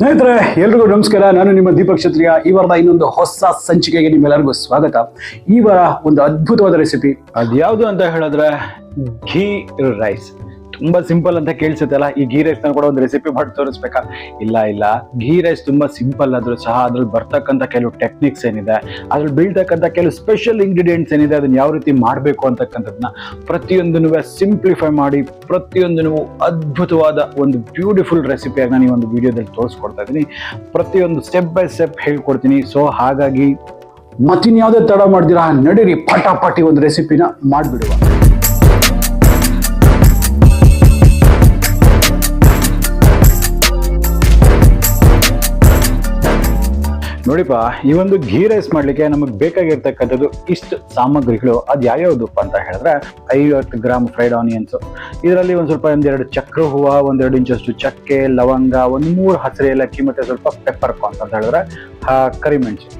ಸ್ನೇಹಿತರೆ, ಎಲ್ರಿಗೂ ನಮಸ್ಕಾರ. ನಾನು ನಿಮ್ಮ ದೀಪಕ್ ಕ್ಷತ್ರಿಯ. ಈ ವಾರದ ಇನ್ನೊಂದು ಹೊಸ ಸಂಚಿಕೆಗೆ ನಿಮ್ಮೆಲ್ಲರಿಗೂ ಸ್ವಾಗತ. ಈ ವಾರ ಒಂದು ಅದ್ಭುತವಾದ ರೆಸಿಪಿ. ಅದ್ಯಾವುದು ಅಂತ ಹೇಳಿದ್ರೆ ಘೀ ರೈಸ್. ತುಂಬಾ ಸಿಂಪಲ್ ಅಂತ ಕೇಳಿಸುತ್ತಲ್ಲ, ಈ ಘೀ ರೈಸ್ ಕೂಡ ಒಂದು ರೆಸಿಪಿ ಮಾಡಿ ತೋರಿಸ್ಬೇಕಾ? ಇಲ್ಲ, ಘೀ ರೈಸ್ ತುಂಬಾ ಸಿಂಪಲ್ ಆದ್ರೂ ಸಹ ಅದ್ರಲ್ಲಿ ಬರ್ತಕ್ಕಂಥ ಕೆಲವು ಟೆಕ್ನಿಕ್ಸ್ ಏನಿದೆ, ಅದ್ರಲ್ಲಿ ಬೀಳ್ತಕ್ಕಂಥ ಕೆಲವು ಸ್ಪೆಷಲ್ ಇಂಗ್ರೀಡಿಯೆಂಟ್ಸ್ ಏನಿದೆ, ಅದನ್ನ ಯಾವ ರೀತಿ ಮಾಡಬೇಕು ಅಂತಕ್ಕಂಥದ್ದನ್ನ ಪ್ರತಿಯೊಂದನ್ನು ಸಿಂಪ್ಲಿಫೈ ಮಾಡಿ ಪ್ರತಿಯೊಂದನ್ನು ಅದ್ಭುತವಾದ ಒಂದು ಬ್ಯೂಟಿಫುಲ್ ರೆಸಿಪಿಯಾಗಿ ನಾನು ಈ ಒಂದು ವಿಡಿಯೋದಲ್ಲಿ ತೋರಿಸ್ಕೊಡ್ತಾ ಇದ್ದೀನಿ. ಪ್ರತಿಯೊಂದು ಸ್ಟೆಪ್ ಬೈ ಸ್ಟೆಪ್ ಹೇಳ್ಕೊಡ್ತೀನಿ. ಸೊ ಹಾಗಾಗಿ ಮತ್ತಿನ್ಯಾವುದೇ ತಡ ಮಾಡ್ದಿರಾ, ನಡೀರಿ ಪಟಾಪಟಿ ಒಂದು ರೆಸಿಪಿನ ಮಾಡಿಬಿಡುವ. ನೋಡಿಪ್ಪ, ಈ ಒಂದು ಘೀ ರೈಸ್ ಮಾಡ್ಲಿಕ್ಕೆ ನಮಗೆ ಬೇಕಾಗಿರ್ತಕ್ಕಂಥದ್ದು ಇಷ್ಟು ಸಾಮಗ್ರಿಗಳು. ಅದು ಯಾವ್ಯಾವುದಪ್ಪ ಅಂತ ಹೇಳಿದ್ರೆ 50 ಗ್ರಾಮ್ ಫ್ರೈಡ್ ಆನಿಯನ್ಸ್, ಇದರಲ್ಲಿ ಒಂದು ಸ್ವಲ್ಪ ಒಂದೆರಡು ಚಕ್ರ ಹೂವು, 1-2 ಇಂಚಷ್ಟು ಚಕ್ಕೆ, ಲವಂಗ, 1-3 ಹಸಿರು ಏಲಕ್ಕಿ, ಮತ್ತೆ ಸ್ವಲ್ಪ ಪೆಪ್ಪರ್ ಕಾರ್ನ್ಸ್ ಅಂತ ಹೇಳಿದ್ರೆ ಕರಿಮೆಣಸು,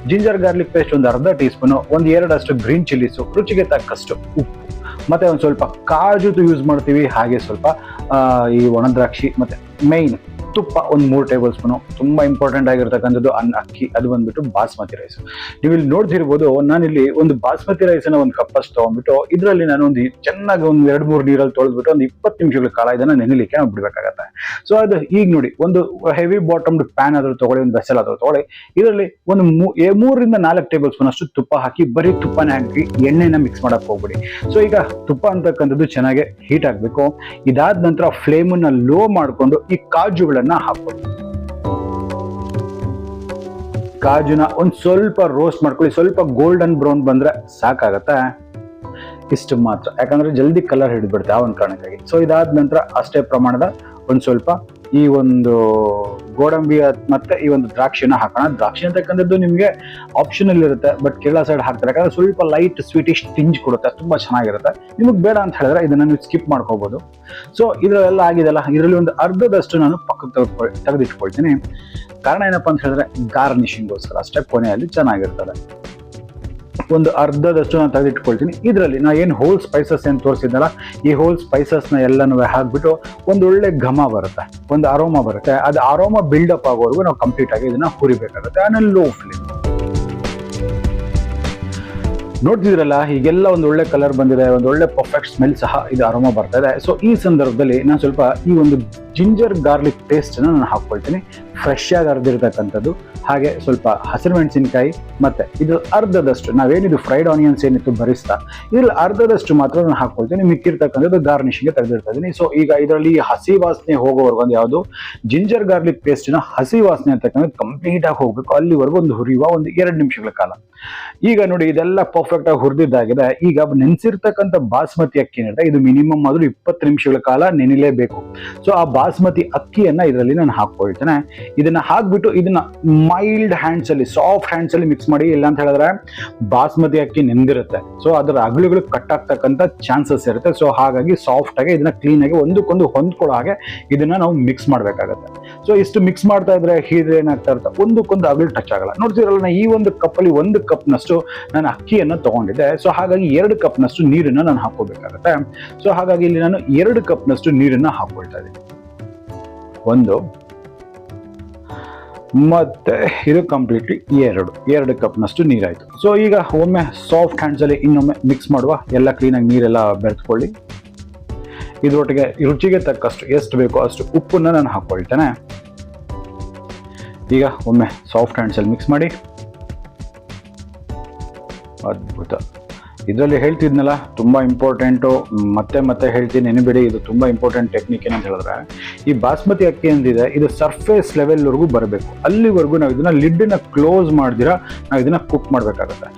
ಜಿಂಜರ್ ಗಾರ್ಲಿಕ್ ಪೇಸ್ಟ್ ಒಂದು ಅರ್ಧ ಟೀ ಸ್ಪೂನು, 1-2 ಅಷ್ಟು ಗ್ರೀನ್ ಚಿಲ್ಲೀಸು, ರುಚಿಗೆ ತಕ್ಕಷ್ಟು ಉಪ್ಪು, ಮತ್ತೆ ಒಂದು ಸ್ವಲ್ಪ ಕಾಜುದು ಯೂಸ್ ಮಾಡ್ತೀವಿ, ಹಾಗೆ ಸ್ವಲ್ಪ ಈ ಒಣದ್ರಾಕ್ಷಿ, ಮತ್ತೆ ಮೇಯ್ನ್ ತುಪ್ಪ 3 ಟೇಬಲ್ ಸ್ಪೂನು. ತುಂಬಾ ಇಂಪಾರ್ಟೆಂಟ್ ಆಗಿರ್ತಕ್ಕಂಥದ್ದು ಅಕ್ಕಿ, ಅದು ಬಂದ್ಬಿಟ್ಟು ಬಾಸ್ಮತಿ ರೈಸ್. ನೀವು ಇಲ್ಲಿ ನೋಡ್ತಿರ್ಬೋದು, ನಾನಿಲ್ಲಿ ಒಂದು ಬಾಸ್ಮತಿ ರೈಸ್ ಅನ್ನ 1 ಕಪ್ ಅಷ್ಟು ತಗೊಂಡ್ಬಿಟ್ಟು ಇದರಲ್ಲಿ ನಾನು ಒಂದು ಚೆನ್ನಾಗಿ 1-2-3 ನೀರಲ್ಲಿ ತೊಳೆದ್ಬಿಟ್ಟು ಒಂದು 20 ನಿಮಿಷಗಳ ಕಾಲ ಇದನ್ನ ನೆನೆಲಿಕ್ಕೆ ನಾವು ಬಿಡ್ಬೇಕಾಗತ್ತೆ. ಸೊ ಅದು ಈಗ ನೋಡಿ, ಒಂದು ಹೆವಿ ಬಾಟಮ್ಡ್ ಪ್ಯಾನ್ ಆದ್ರೂ ತಗೊಳ್ಳಿ, ಒಂದು ವೆಸಲ್ ಆದ್ರೂ ತಗೊಳ್ಳಿ, ಇದರಲ್ಲಿ ಒಂದು 3-4 ಟೇಬಲ್ ಸ್ಪೂನ್ ಅಷ್ಟು ತುಪ್ಪ ಹಾಕಿ, ಬರೀ ತುಪ್ಪನೇ ಹಾಕಿ ಎಣ್ಣೆನ ಮಿಕ್ಸ್ ಮಾಡಕ್ ಹೋಗ್ಬಿಡಿ. ಸೊ ಈಗ ತುಪ್ಪ ಅಂತಕ್ಕಂಥದ್ದು ಚೆನ್ನಾಗಿ ಹೀಟ್ ಆಗ್ಬೇಕು. ಇದಾದ ನಂತರ ಫ್ಲೇಮ್ ಅನ್ನ ಲೋ ಮಾಡ್ಕೊಂಡು ಈ ಕಾಜುಗಳನ್ನ ಹಾಕೊಳ್ಳಿ. ಕಾಜುನ ಒಂದ್ ಸ್ವಲ್ಪ ರೋಸ್ಟ್ ಮಾಡ್ಕೊಳ್ಳಿ, ಸ್ವಲ್ಪ ಗೋಲ್ಡನ್ ಬ್ರೌನ್ ಬಂದ್ರೆ ಸಾಕಾಗತ್ತೆ. ಇಷ್ಟು ಮಾತ್ರ, ಯಾಕಂದ್ರೆ ಜಲ್ದಿ ಕಲರ್ ಹಿಡಿದ್ಬಿಡುತ್ತೆ ಆ ಒಂದು ಕಾರಣಕ್ಕಾಗಿ. ಸೊ ಇದಾದ ನಂತರ ಅಷ್ಟೇ ಪ್ರಮಾಣದ ಒಂದ್ ಸ್ವಲ್ಪ ಈ ಒಂದು ಗೋಡಂಬಿ ಮತ್ತೆ ಈ ಒಂದು ದ್ರಾಕ್ಷಿನ ಹಾಕೋಣ. ದ್ರಾಕ್ಷಿ ಅಂತಕ್ಕಂಥದ್ದು ನಿಮ್ಗೆ ಆಪ್ಷನಲ್ ಇರುತ್ತೆ, ಬಟ್ ಕೇರಳ ಸೈಡ್ ಹಾಕ್ತಾರೆ, ಯಾಕಂದ್ರೆ ಸ್ವಲ್ಪ ಲೈಟ್ ಸ್ವೀಟಿಶ್ ಟಿಂಜ್ ಕೊಡುತ್ತೆ, ತುಂಬಾ ಚೆನ್ನಾಗಿರುತ್ತೆ. ನಿಮಗೆ ಬೇಡ ಅಂತ ಹೇಳಿದ್ರೆ ಇದನ್ನ ನೀವು ಸ್ಕಿಪ್ ಮಾಡ್ಕೋಬಹುದು. ಸೊ ಇದರಲ್ಲೆಲ್ಲ ಆಗಿದೆಲ್ಲ, ಇದರಲ್ಲಿ ಒಂದು ಅರ್ಧದಷ್ಟು ನಾನು ಪಕ್ಕಕ್ಕೆ ತೆಗೆದಿಟ್ಕೊಳ್ತೀನಿ. ಕಾರಣ ಏನಪ್ಪಾ ಅಂತ ಹೇಳಿದ್ರೆ ಗಾರ್ನಿಶಿಂಗ್ಗೋಸ್ಕರ ಅಷ್ಟೇ, ಕೊನೆಯಲ್ಲಿ ಚೆನ್ನಾಗಿರ್ತದೆ. ಒಂದು ಅರ್ಧದಷ್ಟು ನಾನು ತೆಗೆದಿಟ್ಕೊಳ್ತೀನಿ. ಇದರಲ್ಲಿ ನಾ ಏನು ಹೋಲ್ ಸ್ಪೈಸಸ್ ಏನು ತೋರಿಸಿದ್ನಲ್ಲ, ಈ ಹೋಲ್ ಸ್ಪೈಸಸ್ನ ಎಲ್ಲನೂ ಹಾಕ್ಬಿಟ್ಟು ಒಂದು ಒಳ್ಳೆ ಘಮ ಬರುತ್ತೆ, ಒಂದು ಅರೋಮಾ ಬರುತ್ತೆ. ಅದು ಅರೋಮಾ ಬಿಲ್ಡಪ್ ಆಗೋವರೆಗೂ ನಾವು ಕಂಪ್ಲೀಟ್ ಆಗಿ ಇದನ್ನ ಹುರಿಬೇಕಾಗುತ್ತೆ. ಆಮೇಲೆ ಲೋ ಫ್ಲೇಮ್. ನೋಡ್ತಿದ್ರಲ್ಲ, ಹೀಗೆಲ್ಲ ಒಂದು ಒಳ್ಳೆ ಕಲರ್ ಬಂದಿದೆ, ಒಂದು ಒಳ್ಳೆ ಪರ್ಫೆಕ್ಟ್ ಸ್ಮೆಲ್ ಸಹ ಇದು ಅರೋಮಾ ಬರ್ತಾ ಇದೆ. ಸೊ ಈ ಸಂದರ್ಭದಲ್ಲಿ ನಾನು ಸ್ವಲ್ಪ ಈ ಒಂದು ಜಿಂಜರ್ ಗಾರ್ಲಿಕ್ ಪೇಸ್ಟ್ ನಾನು ಹಾಕೊಳ್ತೀನಿ, ಫ್ರೆಶ್ ಆಗಿ ಅರ್ದಿರ್ತಕ್ಕಂಥದ್ದು, ಹಾಗೆ ಸ್ವಲ್ಪ ಹಸಿರು ಮೆಣಸಿನಕಾಯಿ, ಮತ್ತೆ ಇದು ಅರ್ಧದಷ್ಟು ನಾವೇನಿದು ಫ್ರೈಡ್ ಆನಿಯನ್ಸ್ ಏನಿತ್ತು ಬರಿಸ್ತಾ, ಇದ್ರಲ್ಲಿ ಅರ್ಧದಷ್ಟು ಮಾತ್ರ ನಾನು ಹಾಕೊಳ್ತೀನಿ. ಮಿಕ್ಕಿರ್ತಕ್ಕಂಥದ್ದು ಗಾರ್ನಿಶಿಂಗ್ಗೆ ತೆಗೆದಿರ್ತಾ ಇದೀನಿ. ಸೊ ಈಗ ಇದರಲ್ಲಿ ಹಸಿ ವಾಸನೆ ಹೋಗೋವರೆಗೂ ಒಂದು ಯಾವುದು ಜಿಂಜರ್ ಗಾರ್ಲಿಕ್ ಪೇಸ್ಟ್ನ ಹಸಿ ವಾಸನೆ ಅಂತಕ್ಕಂಥದ್ದು ಕಂಪ್ಲೀಟ್ ಆಗಿ ಹೋಗ್ಬೇಕು, ಅಲ್ಲಿವರೆಗೂ ಒಂದು ಹುರಿಯುವ ಒಂದು 2 ನಿಮಿಷಗಳ ಕಾಲ. ಈಗ ನೋಡಿ, ಇದೆಲ್ಲ ಪರ್ಫೆಕ್ಟ್ ಆಗಿ ಹುರಿದಿದ್ದಾಗಿದೆ. ಈಗ ನೆನೆಸಿರ್ತಕ್ಕಂಥ ಬಾಸ್ಮತಿ ಅಕ್ಕಿ ಏನಿದೆ, ಇದು ಮಿನಿಮಮ್ ಆದ್ರೂ 20 ನಿಮಿಷಗಳ ಕಾಲ ನೆನೆಲೇಬೇಕು. ಸೊ ಆ ಬಾಸ್ಮತಿ ಅಕ್ಕಿಯನ್ನ ಇದರಲ್ಲಿ ನಾನು ಹಾಕೊಳ್ತೇನೆ. ಇದನ್ನ ಹಾಕ್ಬಿಟ್ಟು ಇದನ್ನ ಮೈಲ್ಡ್ ಹ್ಯಾಂಡ್ಸ್ ಅಲ್ಲಿ, ಸಾಫ್ಟ್ ಹ್ಯಾಂಡ್ಸ್ ಅಲ್ಲಿ ಮಿಕ್ಸ್ ಮಾಡಿ. ಇಲ್ಲ ಅಂತ ಹೇಳಿದ್ರೆ ಬಾಸ್ಮತಿ ಅಕ್ಕಿ ನೆಂದಿರುತ್ತೆ, ಸೊ ಅದರ ಅಗಲುಗಳು ಕಟ್ ಆಗ್ತಕ್ಕಂಥ ಚಾನ್ಸಸ್ ಇರುತ್ತೆ. ಸೊ ಹಾಗಾಗಿ ಸಾಫ್ಟ್ ಆಗಿ ಇದನ್ನ ಕ್ಲೀನ್ ಆಗಿ ಒಂದಕ್ಕೊಂದು ಹೊಂದ್ಕೊಳ್ಳೋ ಹಾಗೆ ಇದನ್ನ ನಾವು ಮಿಕ್ಸ್ ಮಾಡ್ಬೇಕಾಗತ್ತೆ. ಸೊ ಇಷ್ಟು ಮಿಕ್ಸ್ ಮಾಡ್ತಾ ಇದ್ರೆ ಹೀಗೆ ಏನಾಗ್ತಾ ಇರುತ್ತೆ, ಒಂದಕ್ಕೊಂದು ಅಗಲು ಟಚ್ ಆಗಲ್ಲ. ನೋಡ್ತಿರಲ್ಲ, ಈ ಒಂದು ಕಪ್ಪಲ್ಲಿ 1 ಕಪ್ನಷ್ಟು ನಾನು ಅಕ್ಕಿಯನ್ನು ತಗೊಂಡಿದ್ದೆ. ಸೊ ಹಾಗಾಗಿ 2 ಕಪ್ನಷ್ಟು ನೀರನ್ನ ನಾನು ಹಾಕೋಬೇಕಾಗತ್ತೆ. ಸೊ ಹಾಗಾಗಿ ಇಲ್ಲಿ ನಾನು 2 ಕಪ್ನಷ್ಟು ನೀರನ್ನ ಹಾಕೊಳ್ತಾ ಇದ್ದೀನಿ. 1 ಮತ್ತೆ ಇದು ಕಂಪ್ಲೀಟ್ಲಿ 2 ಕಪ್ನಷ್ಟು ನೀರಾಯ್ತು. ಸೊ ಈಗ ಒಮ್ಮೆ ಸಾಫ್ಟ್ ಹ್ಯಾಂಡ್ಸ್ ಅಲ್ಲಿ ಇನ್ನೊಮ್ಮೆ ಮಿಕ್ಸ್ ಮಾಡುವ, ಎಲ್ಲ ಕ್ಲೀನಾಗಿ ನೀರೆಲ್ಲ ಬೆರೆತ್ಕೊಳ್ಳಿ. ಇದರೊಟ್ಟಿಗೆ ರುಚಿಗೆ ತಕ್ಕಷ್ಟು ಎಷ್ಟು ಬೇಕೋ ಅಷ್ಟು ಉಪ್ಪನ್ನ ನಾನು ಹಾಕೊಳ್ತೇನೆ. ಈಗ ಒಮ್ಮೆ ಸಾಫ್ಟ್ ಹ್ಯಾಂಡ್ಸ್ ಅಲ್ಲಿ ಮಿಕ್ಸ್ ಮಾಡಿ. ಅದ್ಭುತ. ಇದರಲ್ಲಿ ಹೇಳ್ತಿದ್ನಲ್ಲ, ತುಂಬಾ ಇಂಪಾರ್ಟೆಂಟು, ಮತ್ತೆ ಹೇಳ್ತೀನಿ, ನೆನಬೇಡಿ, ಇದು ತುಂಬಾ ಇಂಪಾರ್ಟೆಂಟ್ ಟೆಕ್ನಿಕ್. ಏನಂತ ಹೇಳಿದ್ರೆ, ಈ ಬಾಸ್ಮತಿ ಅಕ್ಕಿ ಏನಿದೆ ಇದು ಸರ್ಫೇಸ್ ಲೆವೆಲ್ ವರೆಗೂ ಬರಬೇಕು. ಅಲ್ಲಿವರೆಗೂ ನಾವು ಇದನ್ನ ಲಿಡ್ನ ಕ್ಲೋಸ್ ಮಾಡ್ದಿರಾ ನಾವು ಇದನ್ನ ಕುಕ್ ಮಾಡ್ಬೇಕಾಗತ್ತೆ.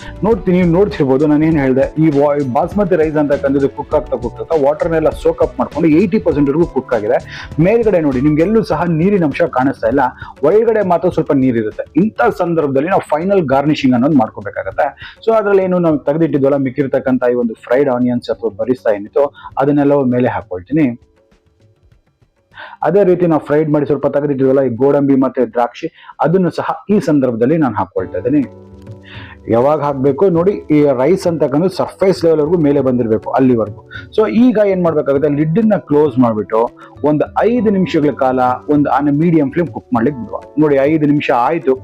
ನೀವು ನೋಡ್ತಿರ್ಬೋದು, ನಾನು ಏನು ಹೇಳಿದೆ, ಈ ಬಾಸ್ಮತಿ ರೈಸ್ ಅಂತಕ್ಕಂಥದ್ದು ಕುಕ್ ಆಗ್ತಾ ವಾಟರ್ನೆಲ್ಲ ಸೋಕ್ ಅಪ್ ಮಾಡ್ಕೊಂಡು 80% ವರೆಗೂ ಕುಕ್ ಆಗಿದೆ. ಮೇಲ್ಗಡೆ ನೋಡಿ, ನಿಮ್ಗೆಲ್ಲೂ ಸಹ ನೀರಿನ ಅಂಶ ಕಾಣಿಸ್ತಾ ಇಲ್ಲ, ಒಳಗಡೆ ಮಾತ್ರ ಸ್ವಲ್ಪ ನೀರಿರುತ್ತೆ. ಇಂಥ ಸಂದರ್ಭದಲ್ಲಿ ನಾವು ಫೈನಲ್ ಗಾರ್ನಿಶಿಂಗ್ ಅನ್ನೋದು ಮಾಡ್ಕೋಬೇಕಾಗತ್ತೆ. ಸೊ ಅದ್ರಲ್ಲಿ ಏನು ನಾವು ತೆಗೆದಿಟ್ಟಿದ್ವಲ್ಲ ಮಿಕ್ಕಿರ್ತಕ್ಕಂಥ ಈ ಒಂದು ಫ್ರೈಡ್ ಆನಿಯನ್ಸ್ ಅಥವಾ ಬರಿಸ್ತಾ ಏನಿತ್ತು, ಅದನ್ನೆಲ್ಲ ಮೇಲೆ ಹಾಕೊಳ್ತೀನಿ. ಅದೇ ರೀತಿ ನಾವು ಫ್ರೈಡ್ ಮಾಡಿ ಸ್ವಲ್ಪ ತೆಗೆದಿಟ್ಟಿದ್ವಲ್ಲ ಈ ಗೋಡಂಬಿ ಮತ್ತೆ ದ್ರಾಕ್ಷಿ, ಅದನ್ನು ಸಹ ಈ ಸಂದರ್ಭದಲ್ಲಿ ನಾನು ಹಾಕೊಳ್ತಾ ಇದ್ದೀನಿ. ಯಾವಾಗ ಹಾಕಬೇಕು ನೋಡಿ, ಈ ರೈಸ್ ಅಂತಕ್ಕಂಥ ಸರ್ಫೇಸ್ ಲೆವೆಲ್ವರೆಗೂ ಮೇಲೆ ಬಂದಿರಬೇಕು ಅಲ್ಲಿವರೆಗೂ. ಸೊ ಈಗ ಏನ್ ಮಾಡ್ಬೇಕಾಗುತ್ತೆ, ಲಿಡ್ಡನ್ನ ಕ್ಲೋಸ್ ಮಾಡಿಬಿಟ್ಟು ಒಂದು 5 ನಿಮಿಷಗಳ ಕಾಲ ಒಂದು ಮೀಡಿಯಂ ಫ್ಲೇಮ್ ಕುಕ್ ಮಾಡ್ಲಿಕ್ಕೆ ಬಿಡುವ. ನೋಡಿ 5 ನಿಮಿಷ ಆಯ್ತು.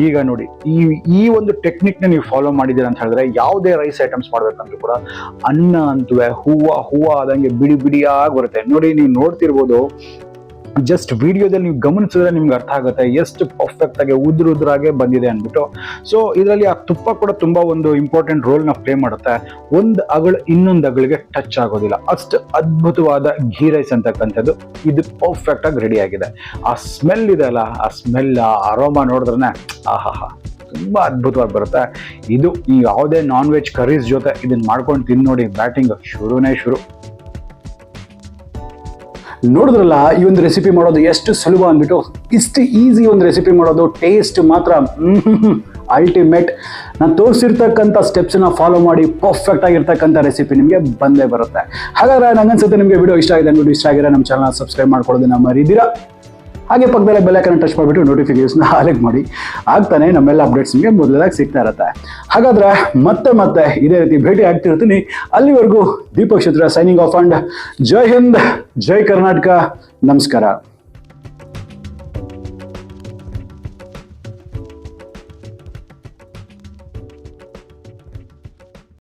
ಈಗ ನೋಡಿ ಈ ಒಂದು ಟೆಕ್ನಿಕ್ ನ ನೀವು ಫಾಲೋ ಮಾಡಿದ್ದೀರ ಅಂತ ಹೇಳಿದ್ರೆ ಯಾವುದೇ ರೈಸ್ ಐಟಮ್ಸ್ ಮಾಡ್ಬೇಕಂದ್ರೂ ಕೂಡ ಅನ್ನ ಅಂತುವೆ ಹೂವ ಆದಂಗೆ ಬಿಡಿ ಬಿಡಿಯಾಗಿ ಬರುತ್ತೆ. ನೋಡಿ ನೀವು ನೋಡ್ತಿರ್ಬೋದು, ಜಸ್ಟ್ ವಿಡಿಯೋದಲ್ಲಿ ನೀವು ಗಮನಿಸಿದ್ರೆ ನಿಮ್ಗೆ ಅರ್ಥ ಆಗುತ್ತೆ ಎಷ್ಟು ಪರ್ಫೆಕ್ಟ್ ಆಗಿ ಉದ್ರಾಗೆ ಬಂದಿದೆ ಅಂದ್ಬಿಟ್ಟು. ಸೊ ಇದರಲ್ಲಿ ಆ ತುಪ್ಪ ಕೂಡ ತುಂಬಾ ಒಂದು ಇಂಪಾರ್ಟೆಂಟ್ ರೋಲ್ ನ ಪ್ಲೇ ಮಾಡುತ್ತೆ. ಒಂದು ಅಗಳು ಇನ್ನೊಂದು ಅಗಳಿಗೆ ಟಚ್ ಆಗೋದಿಲ್ಲ, ಅಷ್ಟು ಅದ್ಭುತವಾದ ಘೀ ರೈಸ್ ಅಂತಕ್ಕಂಥದ್ದು ಇದು ಪರ್ಫೆಕ್ಟ್ ಆಗಿ ರೆಡಿ ಆಗಿದೆ. ಆ ಸ್ಮೆಲ್ ಇದೆ ಅಲ್ಲ, ಆ ಸ್ಮೆಲ್, ಆ ಅರೋಮಾ ನೋಡಿದ್ರೆ ಆಹಾಹಾ ತುಂಬಾ ಅದ್ಭುತವಾಗಿ ಬರುತ್ತೆ. ಇದು ಈ ಯಾವುದೇ ನಾನ್ ವೆಜ್ ಕರೀಸ್ ಜೊತೆ ಇದನ್ನ ಮಾಡ್ಕೊಂಡು ತಿಂದು ನೋಡಿ, ಬ್ಯಾಟಿಂಗ್ ಶುರುನೇ ಶುರು. ನೋಡಿದ್ರಲ್ಲ ಈ ಒಂದು ರೆಸಿಪಿ ಮಾಡೋದು ಎಷ್ಟು ಸುಲಭ ಅಂದ್ಬಿಟ್ಟು. ಇಷ್ಟು ಈಸಿ ಒಂದು ರೆಸಿಪಿ ಮಾಡೋದು, ಟೇಸ್ಟ್ ಮಾತ್ರ ಅಲ್ಟಿಮೇಟ್. ನಾನು ತೋರಿಸಿರ್ತಕ್ಕಂಥ ಸ್ಟೆಪ್ಸನ್ನ ಫಾಲೋ ಮಾಡಿ ಪರ್ಫೆಕ್ಟ್ ಆಗಿರ್ತಕ್ಕಂಥ ರೆಸಿಪಿ ನಿಮಗೆ ಬಂದೇ ಬರುತ್ತೆ. ಹಾಗಾದ್ರೆ ನಂಗನ್ಸುತ್ತೆ ನಿಮಗೆ ವಿಡಿಯೋ ಇಷ್ಟ ಆಗಿದೆ ಅಂದ್ಬಿಟ್ಟು, ಇಷ್ಟ ಆಗಿರೋ ನಮ್ಮ ಚಾನಲ್ ಸಬ್ಸ್ಕ್ರೈಬ್ ಮಾಡ್ಕೊಳ್ಳೋದನ್ನ ಮರಿದಿರಾ. ಹಾಗೆ ಪಕ್ಕದಲ್ಲೇ ಬೆಲ್ ಐಕಾನ್ ಟಚ್ ಮಾಡಿಬಿಟ್ಟು ನೋಟಿಫಿಕೇಶನ್ ಆಲೆಕ್ಟ್ ಮಾಡಿ. ಆಗ್ತಾನೆ ನಮ್ಮೆಲ್ಲ ಅಪ್ಡೇಟ್ಸ್ ನಿಮಗೆ ಮೊದಲಾಗಿ ಸಿಗ್ತಾ ಇರುತ್ತೆ. ಹಾಗಾದ್ರೆ ಮತ್ತೆ ಇದೇ ರೀತಿ ಭೇಟಿ ಆಗ್ತಿರ್ತೀನಿ. ಅಲ್ಲಿವರೆಗೂ ದೀಪಕ್ ಕ್ಷತ್ರಿಯ ಸೈನಿಂಗ್ ಆಫ್ ಅಂಡ್ ಜೈ ಹಿಂದ್, ಜೈ ಕರ್ನಾಟಕ, ನಮಸ್ಕಾರ.